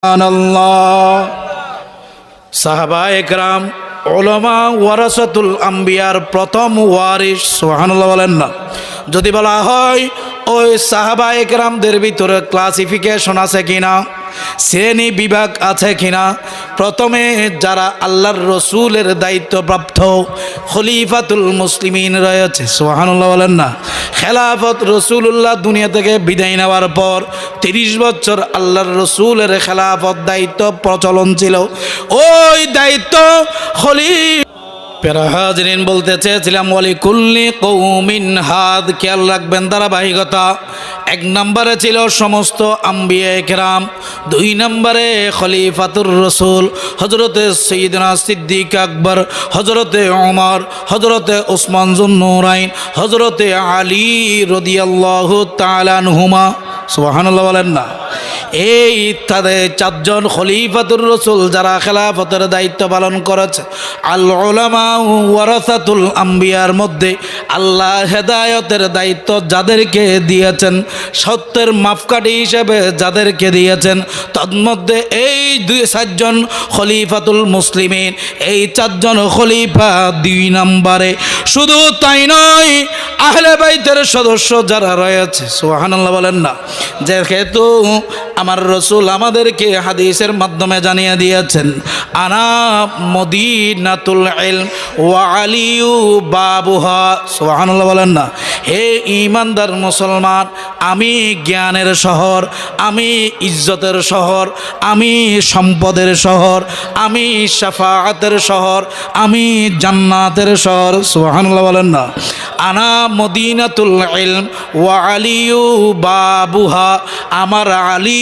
সুবহানাল্লাহ। সাহাবায়ে কেরাম উলামা ওয়ারাসাতুল আম্বিয়ার প্রথম ওয়ারিস, সুবহানাল্লাহ বলেন না। যদি বলা হয় ওই সাহাবায়ে কেরামদের ভিতরে ক্লাসিফিকেশন আছে কিনা, শ্রেণী বিভাগ আছে কিনা, প্রথমে যারা আল্লাহর রসুলের দায়িত্বপ্রাপ্ত খলিফাতুল মুসলিমিন রয়েছে, সুবহানাল্লাহ বলেন না। খেলাফত রসুল্লাহ দুনিয়া থেকে বিদায় নেওয়ার পর 30 বছর আল্লাহর রসুলের খেলাফত দায়িত্ব প্রচলন ছিল। ওই দায়িত্ব প্যারা হাজরিন বলতে চেয়েছিলাম ওয়ালি কুল্লি কওমিন হাদ, খেয়াল রাখবেন ধারাবাহিকতা। 1 নম্বরে ছিল সমস্ত আম্বিয়ায়ে কেরাম, 2 নম্বরে খলিফাতুর রসুল হজরতে সৈয়দনা সিদ্দিক আকবর, হজরতে ওমর, হজরতে ওসমান যুন্নুরাইন, হজরতে আলী রাদিয়াল্লাহু তাআলা আনহুমা, সুবহানাল্লাহ বলেন না। এই তাদের 4 জন খলিফাতুর রসুল যারা খেলাফতের দায়িত্ব পালন করেছে। আল উলামা ওয়ারাসাতুল আম্বিয়ার মধ্যে আল্লাহ হেদায়েতের দায়িত্ব যাদেরকে দিয়েছেন, সত্যের মাপকাঠি হিসেবে যাদেরকে দিয়েছেন, তন্মধ্যে এই 4 জন খলিফাতুল মুসলিমিন, এই 4 জন খলিফা 2 নম্বরে। শুধু তাই নয়, আহলে বাইতের সদস্য যারা রয়েছে, সুবহানাল্লাহ বলেন না, যেহেতু আমার রসুল আমাদেরকে হাদিসের মাধ্যমে জানিয়ে দিয়েছেন আনা মদিনাতুল ইলম ওয়া আলিয়ু বাবুহা, সুবহানাল্লাহ বলেন না। হে ঈমানদার মুসলমান, আমি জ্ঞানের শহর, আমি ইজ্জতের শহর, আমি সম্পদের শহর, আমি শাফাআতের শহর, আমি জান্নাতের শহর, সুবহানাল্লাহ বলেন না। আনা মদিনাতুল ইলম ওয়া আলিয়ু বাবুহা, আমার আলী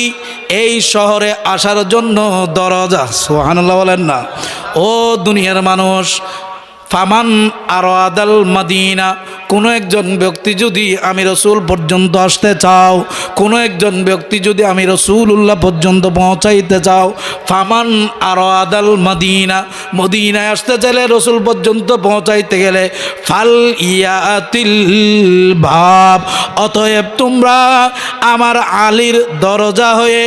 এই শহরে আসার জন্য দরজা, সুবহানাল্লাহ বলেন না। ও দুনিয়ার মানুষ, ফামান আরাদাল মদিনা, কোনো একজন ব্যক্তি যদি আমি রসুল পর্যন্ত আসতে চাও, কোনো একজন ব্যক্তি যদি আমি রসুল্লাহ পর্যন্ত পৌঁছাইতে চাও, ফামান আরাদাল মদিনা, মদিনায় আসতে চাইলে রসুল পর্যন্ত পৌঁছাইতে গেলে ফাল ইয়াতিল ভাব, অতএব তোমরা আমার আলীর দরজা হয়ে,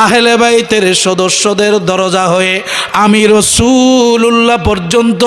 আহলে বাইতের সদস্যদের দরজা হয়ে আমি রসুল্লাহ পর্যন্ত